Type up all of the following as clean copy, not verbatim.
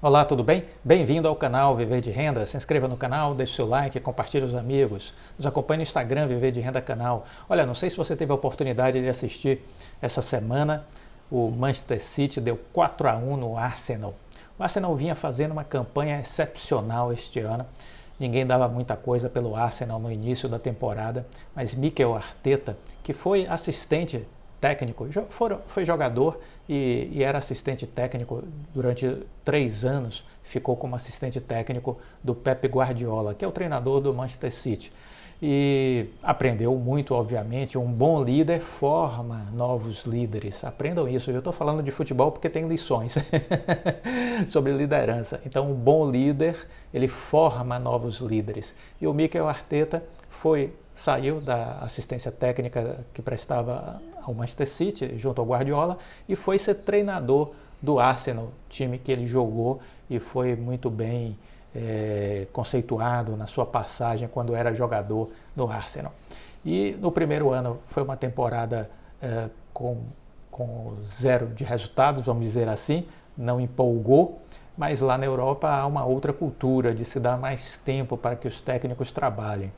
Olá, tudo bem? Bem-vindo ao canal Viver de Renda. Se inscreva no canal, deixe seu like, compartilhe os amigos. Nos acompanhe no Instagram Viver de Renda Canal. Olha, não sei se você teve a oportunidade de assistir essa semana. O Manchester City deu 4-1 no Arsenal. O Arsenal vinha fazendo uma campanha excepcional este ano. Ninguém dava muita coisa pelo Arsenal no início da temporada, mas Mikel Arteta, que foi assistente técnico, foi jogador e era assistente técnico durante 3 anos, ficou como assistente técnico do Pep Guardiola, que é o treinador do Manchester City. E aprendeu muito, obviamente. Um bom líder forma novos líderes. Aprendam isso. Eu estou falando de futebol porque tem lições sobre liderança. Então, um bom líder, ele forma novos líderes. E o Mikel Arteta saiu da assistência técnica que prestava ao Manchester City, junto ao Guardiola, e foi ser treinador do Arsenal, time que ele jogou e foi muito bem conceituado na sua passagem quando era jogador do Arsenal. E no primeiro ano foi uma temporada com zero de resultados, vamos dizer assim, não empolgou, mas lá na Europa há uma outra cultura de se dar mais tempo para que os técnicos trabalhem.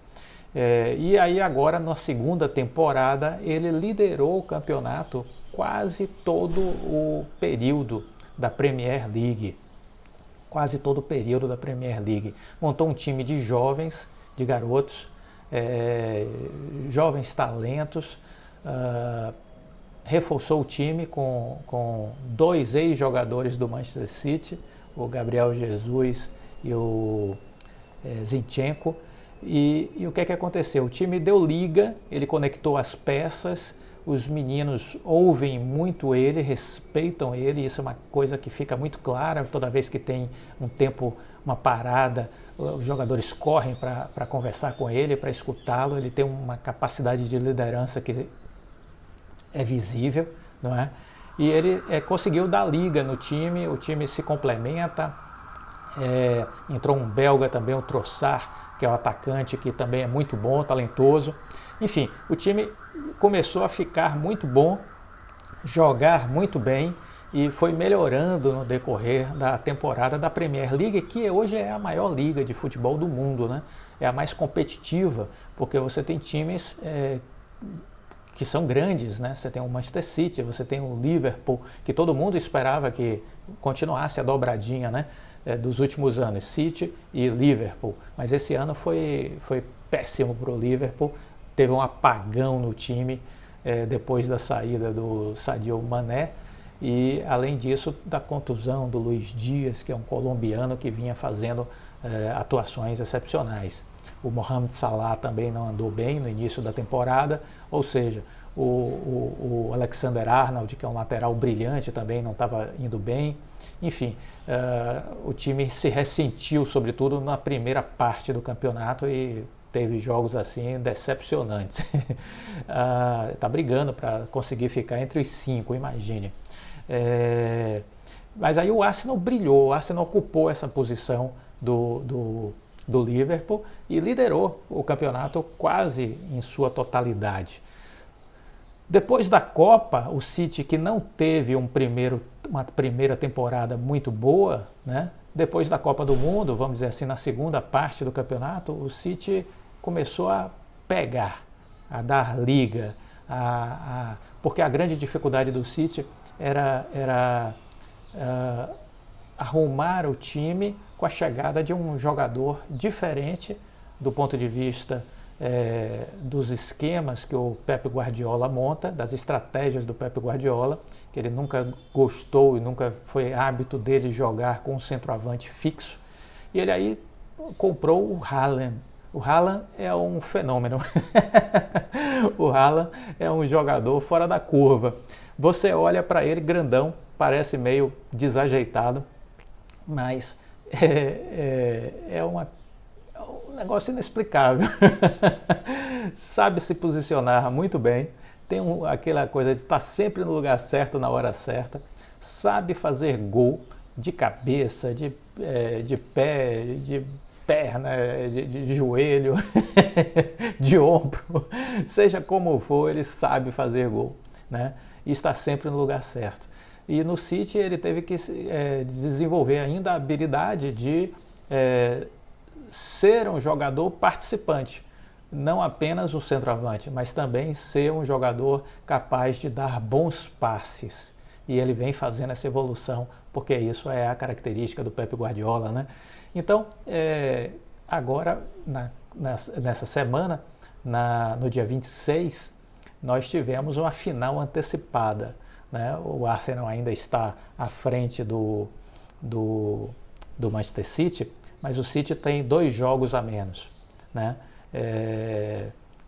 E aí agora, na segunda temporada, ele liderou o campeonato quase todo o período da Premier League. Quase todo o período da Premier League. Montou um time de jovens, de garotos, jovens talentos, reforçou o time com 2 ex-jogadores do Manchester City, o Gabriel Jesus e o Zinchenko. E o que aconteceu? O time deu liga, ele conectou as peças, os meninos ouvem muito ele, respeitam ele, isso é uma coisa que fica muito clara toda vez que tem um tempo, uma parada, os jogadores correm para conversar com ele, para escutá-lo, ele tem uma capacidade de liderança que é visível, não é? E ele conseguiu dar liga no time, o time se complementa, entrou um belga também, o Trossard, que é o atacante, que também é muito bom, talentoso. Enfim, o time começou a ficar muito bom, jogar muito bem e foi melhorando no decorrer da temporada da Premier League, que hoje é a maior liga de futebol do mundo, né? É a mais competitiva, porque você tem times que são grandes, né? Você tem o Manchester City, você tem o Liverpool, que todo mundo esperava que continuasse a dobradinha, né? Dos últimos anos, City e Liverpool. Mas esse ano foi péssimo para o Liverpool, teve um apagão no time depois da saída do Sadio Mané e, além disso, da contusão do Luiz Dias, que é um colombiano que vinha fazendo atuações excepcionais. O Mohamed Salah também não andou bem no início da temporada, ou seja, o Alexander-Arnold, que é um lateral brilhante, também não estava indo bem. Enfim, o time se ressentiu, sobretudo na primeira parte do campeonato, e teve jogos assim decepcionantes. Está brigando para conseguir ficar entre os 5, imagine. Mas aí o Arsenal brilhou, o Arsenal ocupou essa posição do Liverpool e liderou o campeonato quase em sua totalidade. Depois da Copa, o City, que não teve uma primeira temporada muito boa, né? Depois da Copa do Mundo, vamos dizer assim, na segunda parte do campeonato, o City começou a pegar, a dar liga, porque a grande dificuldade do City era arrumar o time com a chegada de um jogador diferente do ponto de vista dos esquemas que o Pep Guardiola monta, das estratégias do Pep Guardiola, que ele nunca gostou e nunca foi hábito dele jogar com um centroavante fixo. E ele aí comprou o Haaland. O Haaland é um fenômeno. O Haaland é um jogador fora da curva. Você olha para ele grandão, parece meio desajeitado, mas é um negócio inexplicável. Sabe se posicionar muito bem, tem aquela coisa de estar sempre no lugar certo na hora certa, sabe fazer gol de cabeça, de pé, de perna, de joelho, de ombro, seja como for, ele sabe fazer gol, né? E está sempre no lugar certo. E no City ele teve que desenvolver ainda a habilidade de ser um jogador participante, não apenas um centroavante, mas também ser um jogador capaz de dar bons passes. E ele vem fazendo essa evolução, porque isso é a característica do Pep Guardiola, né? Então, agora, nessa semana, no dia 26, nós tivemos uma final antecipada, né? O Arsenal ainda está à frente do Manchester City, mas o City tem 2 jogos a menos, né?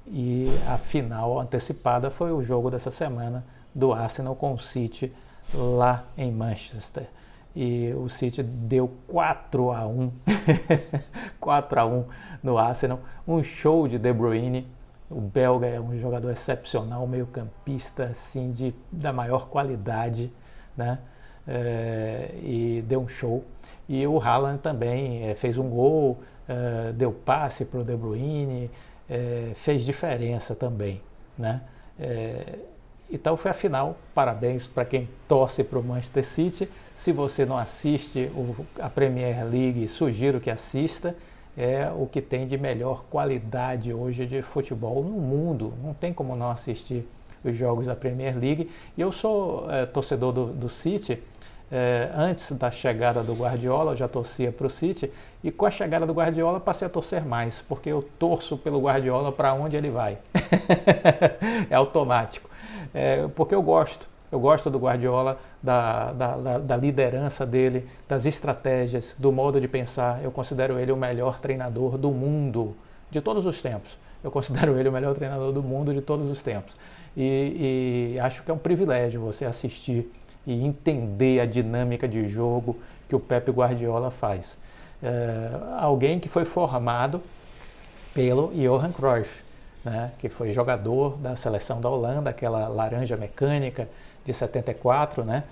E a final antecipada foi o jogo dessa semana do Arsenal com o City lá em Manchester. E o City deu 4-1 4-1 no Arsenal, um show de De Bruyne. O belga é um jogador excepcional, meio-campista assim, da maior qualidade, né? E deu um show. E o Haaland também fez um gol, deu passe para o De Bruyne, fez diferença também, né? Então foi a final. Parabéns para quem torce para o Manchester City. Se você não assiste a Premier League, sugiro que assista. É o que tem de melhor qualidade hoje de futebol no mundo. Não tem como não assistir os jogos da Premier League. E eu sou torcedor do City. Antes da chegada do Guardiola, eu já torcia para o City. E com a chegada do Guardiola, passei a torcer mais, porque eu torço pelo Guardiola para onde ele vai. É automático. Porque eu gosto do Guardiola, da liderança dele, das estratégias, do modo de pensar. Eu considero ele o melhor treinador do mundo, de todos os tempos. Eu considero ele o melhor treinador do mundo de todos os tempos. E acho que é um privilégio você assistir e entender a dinâmica de jogo que o Pep Guardiola faz. Alguém que foi formado pelo Johan Cruyff, né, que foi jogador da seleção da Holanda, aquela laranja mecânica de 74, né?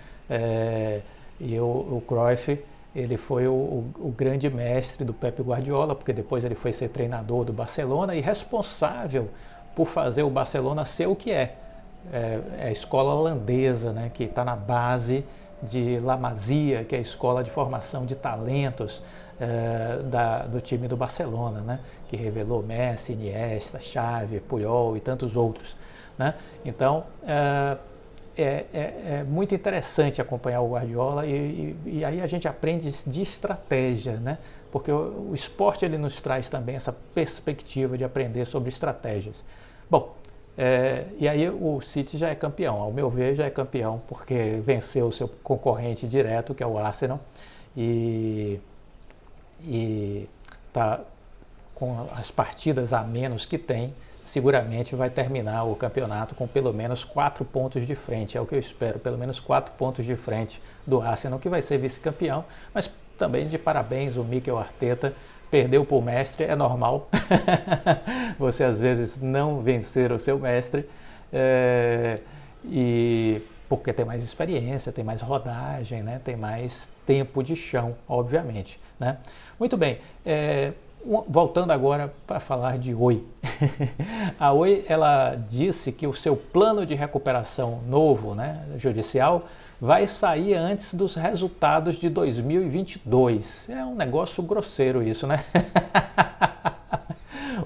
E o Cruyff, ele foi o grande mestre do Pep Guardiola, porque depois ele foi ser treinador do Barcelona e responsável por fazer o Barcelona ser o que é. É a escola holandesa, né, que está na base de La Masia, que é a escola de formação de talentos do time do Barcelona, né, que revelou Messi, Iniesta, Xavi, Puyol e tantos outros, né? Então é muito interessante acompanhar o Guardiola e aí a gente aprende de estratégia, né? Porque o esporte ele nos traz também essa perspectiva de aprender sobre estratégias. Bom, e aí o City já é campeão, ao meu ver já é campeão, porque venceu o seu concorrente direto, que é o Arsenal, e está com as partidas a menos que tem, seguramente vai terminar o campeonato com pelo menos 4 pontos de frente, é o que eu espero, pelo menos 4 pontos de frente do Arsenal, que vai ser vice-campeão, mas também de parabéns o Mikel Arteta. Perdeu para o mestre, é normal você às vezes não vencer o seu mestre, e porque tem mais experiência, tem mais rodagem, né? Tem mais tempo de chão, obviamente, né? Muito bem, voltando agora para falar de Oi. A Oi, ela disse que o seu plano de recuperação novo, né, judicial, vai sair antes dos resultados de 2022. É um negócio grosseiro isso, né?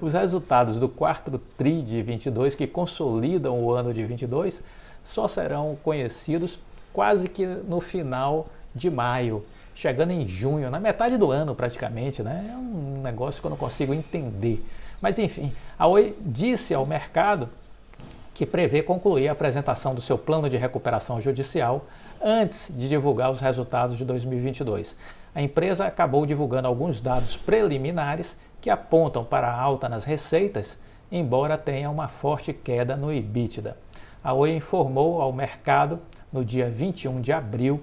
Os resultados do quarto tri de 22, que consolidam o ano de 22, só serão conhecidos quase que no final de maio, chegando em junho, na metade do ano praticamente, né? É um negócio que eu não consigo entender. Mas enfim, a Oi disse ao mercado que prevê concluir a apresentação do seu plano de recuperação judicial antes de divulgar os resultados de 2022. A empresa acabou divulgando alguns dados preliminares que apontam para a alta nas receitas, embora tenha uma forte queda no EBITDA. A Oi informou ao mercado no dia 21 de abril,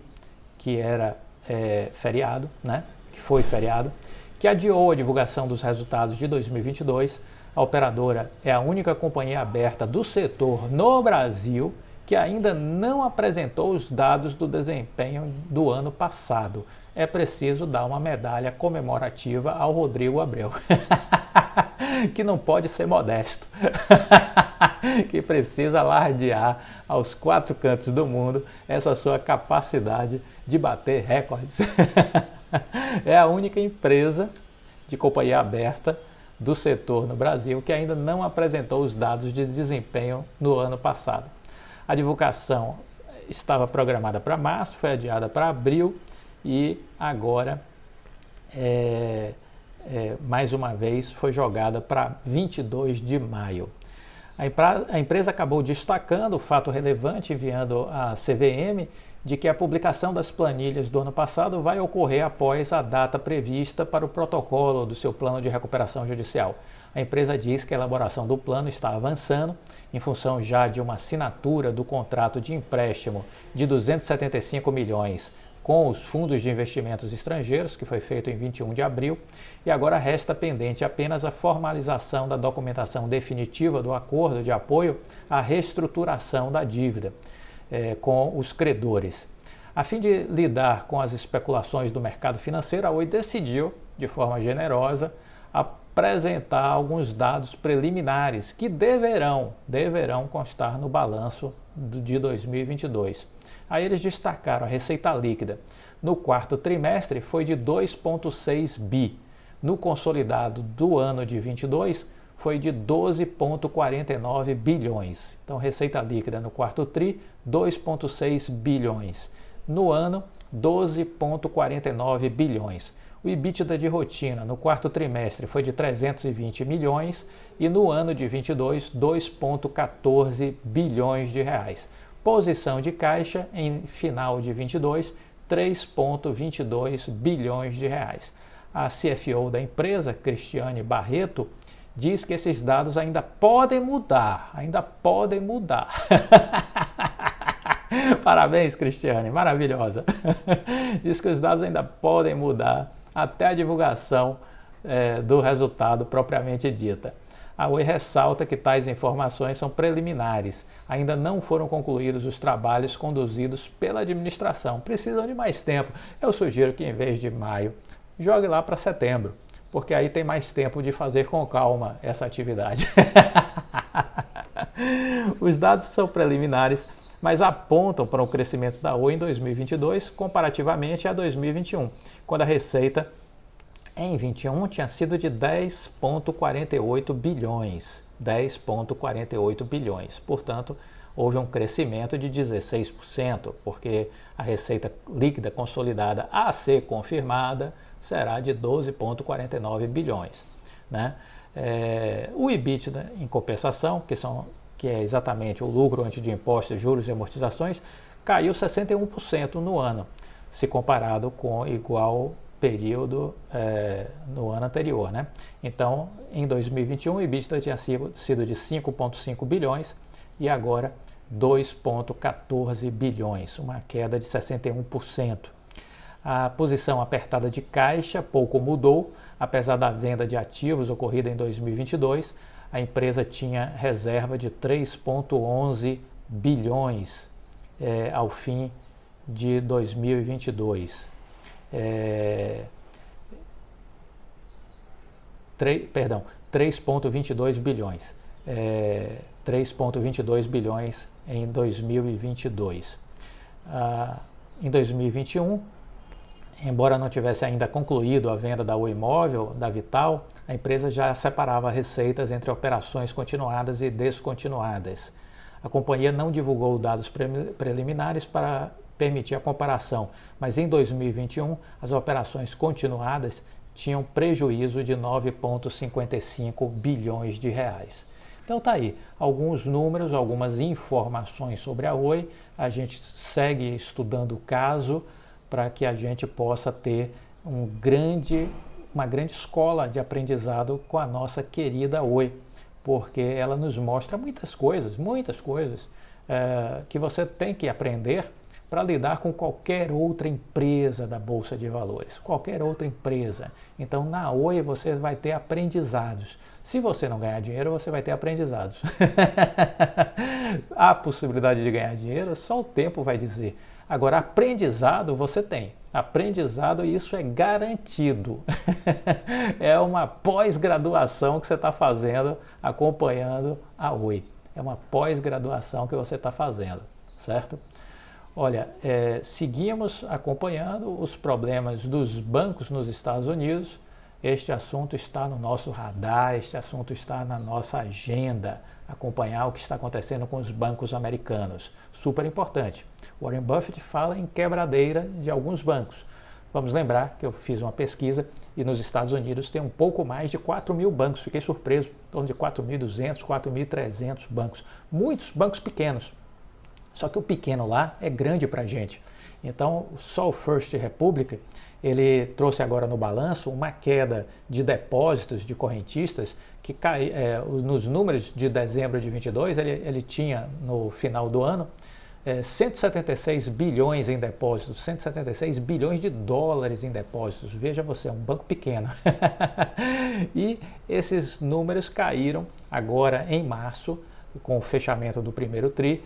que era feriado, né? Que foi feriado, que adiou a divulgação dos resultados de 2022. A operadora é a única companhia aberta do setor no Brasil que ainda não apresentou os dados do desempenho do ano passado. É preciso dar uma medalha comemorativa ao Rodrigo Abreu. que não pode ser modesto, que precisa alardear aos quatro cantos do mundo essa sua capacidade de bater recordes. É a única empresa de companhia aberta do setor no Brasil que ainda não apresentou os dados de desempenho no ano passado. A divulgação estava programada para março, foi adiada para abril e agora, mais uma vez, foi jogada para 22 de maio. A empresa acabou destacando o fato relevante, enviando à CVM, de que a publicação das planilhas do ano passado vai ocorrer após a data prevista para o protocolo do seu plano de recuperação judicial. A empresa diz que a elaboração do plano está avançando, em função já de uma assinatura do contrato de empréstimo de 275 milhões com os fundos de investimentos estrangeiros, que foi feito em 21 de abril, e agora resta pendente apenas a formalização da documentação definitiva do acordo de apoio à reestruturação da dívida com os credores. A fim de lidar com as especulações do mercado financeiro, a Oi decidiu, de forma generosa, apresentar alguns dados preliminares que deverão constar no balanço de 2022. Aí eles destacaram a receita líquida. No quarto trimestre foi de 2,6 bi. No consolidado do ano de 22 foi de 12,49 bilhões. Então, receita líquida no quarto tri, 2,6 bilhões. No ano, 12,49 bilhões. O EBITDA de rotina no quarto trimestre foi de 320 milhões e no ano de 22, 2,14 bilhões de reais. Posição de caixa em final de 22, 3,22 bilhões de reais. A CFO da empresa, Cristiane Barreto, diz que esses dados ainda podem mudar, Parabéns, Cristiane, maravilhosa. Diz que os dados ainda podem mudar até a divulgação do resultado propriamente dita. A Oi ressalta que tais informações são preliminares, ainda não foram concluídos os trabalhos conduzidos pela administração, precisam de mais tempo. Eu sugiro que em vez de maio, jogue lá para setembro, porque aí tem mais tempo de fazer com calma essa atividade. Os dados são preliminares, mas apontam para o crescimento da Oi em 2022 comparativamente a 2021, quando a receita em 21 tinha sido de 10,48 bilhões. 10,48 bilhões. Portanto, houve um crescimento de 16%, porque a receita líquida consolidada a ser confirmada será de 12,49 bilhões. Né? O EBITDA, em compensação, que é exatamente o lucro antes de impostos, juros e amortizações, caiu 61% no ano, se comparado com igual período no ano anterior. Né? Então, em 2021, o EBITDA tinha sido de 5,5 bilhões e agora 2,14 bilhões, uma queda de 61%. A posição apertada de caixa pouco mudou, apesar da venda de ativos ocorrida em 2022, a empresa tinha reserva de 3,11 bilhões ao fim de 2022. 3,22 bilhões. 3,22 bilhões em 2022. Em 2021, embora não tivesse ainda concluído a venda da Oi Móvel, da Vital, a empresa já separava receitas entre operações continuadas e descontinuadas. A companhia não divulgou dados preliminares para permitir a comparação, mas em 2021 as operações continuadas tinham prejuízo de 9,55 bilhões de reais. Então tá aí, alguns números, algumas informações sobre a Oi, a gente segue estudando o caso para que a gente possa ter uma grande escola de aprendizado com a nossa querida Oi, porque ela nos mostra muitas coisas que você tem que aprender para lidar com qualquer outra empresa da Bolsa de Valores, qualquer outra empresa. Então, na Oi você vai ter aprendizados. Se você não ganhar dinheiro, você vai ter aprendizados. A possibilidade de ganhar dinheiro, só o tempo vai dizer. Agora, aprendizado você tem. Aprendizado, isso é garantido. É uma pós-graduação que você está fazendo acompanhando a Oi. É uma pós-graduação que você está fazendo, certo? Olha, seguimos acompanhando os problemas dos bancos nos Estados Unidos. Este assunto está no nosso radar, este assunto está na nossa agenda. Acompanhar o que está acontecendo com os bancos americanos. Super importante. Warren Buffett fala em quebradeira de alguns bancos. Vamos lembrar que eu fiz uma pesquisa e nos Estados Unidos tem um pouco mais de 4 mil bancos. Fiquei surpreso, em torno de 4.200, 4.300 bancos. Muitos bancos pequenos. Só que o pequeno lá é grande para a gente. Então, só o First Republic, ele trouxe agora no balanço uma queda de depósitos de correntistas que nos números de dezembro de 22, ele tinha no final do ano 176 bilhões em depósitos, 176 bilhões de dólares em depósitos. Veja você, é um banco pequeno. E esses números caíram agora em março, com o fechamento do primeiro TRI,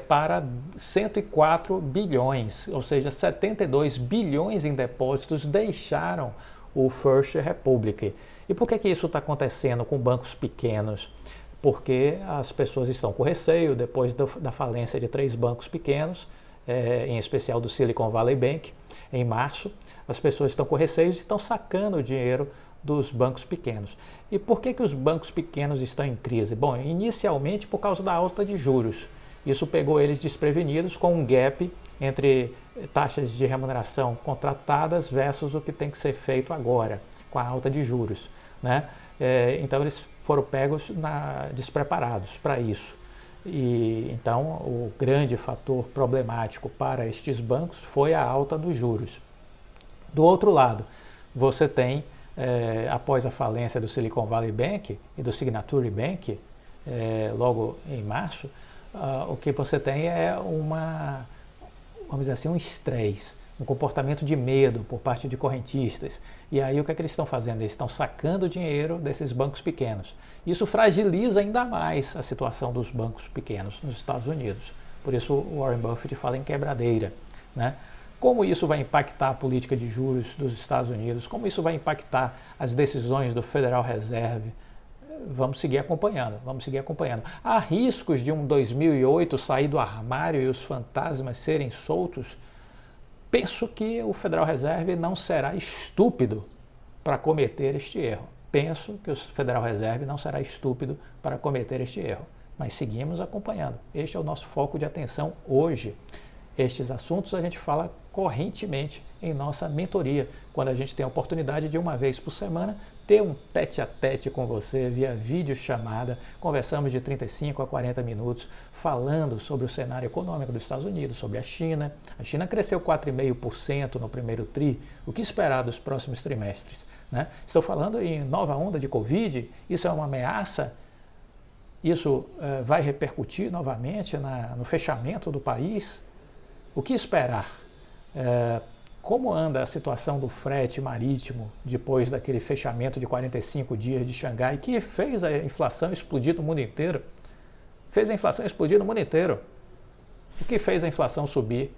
para 104 bilhões, ou seja, 72 bilhões em depósitos deixaram o First Republic. E por que isso está acontecendo com bancos pequenos? Porque as pessoas estão com receio, depois da falência de 3 bancos pequenos, em especial do Silicon Valley Bank, em março, as pessoas estão com receio e estão sacando o dinheiro dos bancos pequenos. E por que os bancos pequenos estão em crise? Bom, inicialmente por causa da alta de juros. Isso pegou eles desprevenidos com um gap entre taxas de remuneração contratadas versus o que tem que ser feito agora, com a alta de juros, né? Então eles foram pegos despreparados para isso. E então o grande fator problemático para estes bancos foi a alta dos juros. Do outro lado, você tem, após a falência do Silicon Valley Bank e do Signature Bank, logo em março, o que você tem é vamos dizer assim, um estresse, um comportamento de medo por parte de correntistas. E aí o que é que eles estão fazendo? Eles estão sacando dinheiro desses bancos pequenos. Isso fragiliza ainda mais a situação dos bancos pequenos nos Estados Unidos. Por isso o Warren Buffett fala em quebradeira, né? Como isso vai impactar a política de juros dos Estados Unidos? Como isso vai impactar as decisões do Federal Reserve? Vamos seguir acompanhando, vamos seguir acompanhando. Há riscos de um 2008 sair do armário e os fantasmas serem soltos? Penso que o Federal Reserve não será estúpido para cometer este erro. Penso que o Federal Reserve não será estúpido para cometer este erro. Mas seguimos acompanhando. Este é o nosso foco de atenção hoje. Estes assuntos a gente fala correntemente em nossa mentoria, quando a gente tem a oportunidade de uma vez por semana ter um tete-a-tete com você via videochamada. Conversamos de 35 a 40 minutos falando sobre o cenário econômico dos Estados Unidos, sobre a China. A China cresceu 4,5% no primeiro TRI. O que esperar dos próximos trimestres, né? Estou falando em nova onda de Covid. Isso é uma ameaça? Isso vai repercutir novamente no fechamento do país? O que esperar? Como anda a situação do frete marítimo depois daquele fechamento de 45 dias de Xangai, que fez a inflação explodir no mundo inteiro? Fez a inflação explodir no mundo inteiro. O que fez a inflação subir?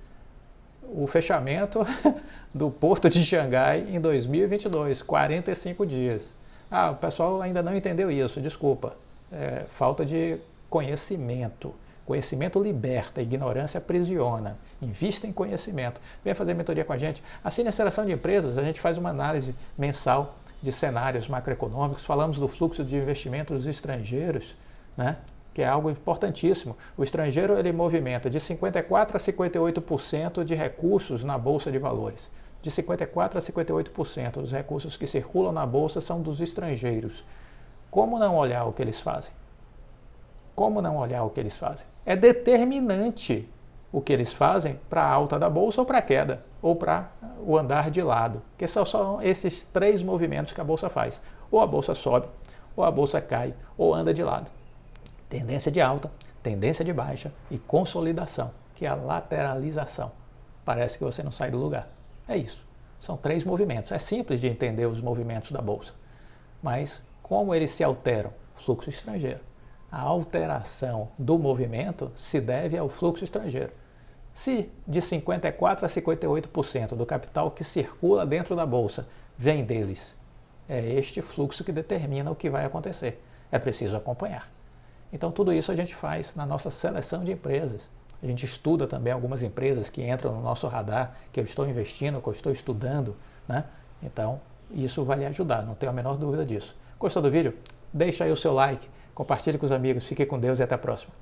O fechamento do porto de Xangai em 2022, 45 dias. O pessoal ainda não entendeu isso, desculpa. Falta de conhecimento. Conhecimento liberta, ignorância aprisiona. Invista em conhecimento. Venha fazer mentoria com a gente. Assine a Seleção de Empresas, a gente faz uma análise mensal de cenários macroeconômicos, falamos do fluxo de investimentos estrangeiros, né? Que é algo importantíssimo. O estrangeiro ele movimenta de 54% a 58% de recursos na Bolsa de Valores. De 54% a 58% dos recursos que circulam na Bolsa são dos estrangeiros. Como não olhar o que eles fazem? Como não olhar o que eles fazem? É determinante o que eles fazem para a alta da Bolsa ou para a queda, ou para o andar de lado. Que são só esses 3 movimentos que a Bolsa faz. Ou a Bolsa sobe, ou a Bolsa cai, ou anda de lado. Tendência de alta, tendência de baixa e consolidação, que é a lateralização. Parece que você não sai do lugar. É isso. São 3 movimentos. É simples de entender os movimentos da Bolsa. Mas como eles se alteram? Fluxo estrangeiro. A alteração do movimento se deve ao fluxo estrangeiro. Se de 54% a 58% do capital que circula dentro da bolsa vem deles, é este fluxo que determina o que vai acontecer. É preciso acompanhar. Então tudo isso a gente faz na nossa seleção de empresas. A gente estuda também algumas empresas que entram no nosso radar, que eu estou investindo, que eu estou estudando, né? Então isso vai lhe ajudar, não tenho a menor dúvida disso. Gostou do vídeo? Deixa aí o seu like, compartilhe com os amigos, fique com Deus e até a próxima.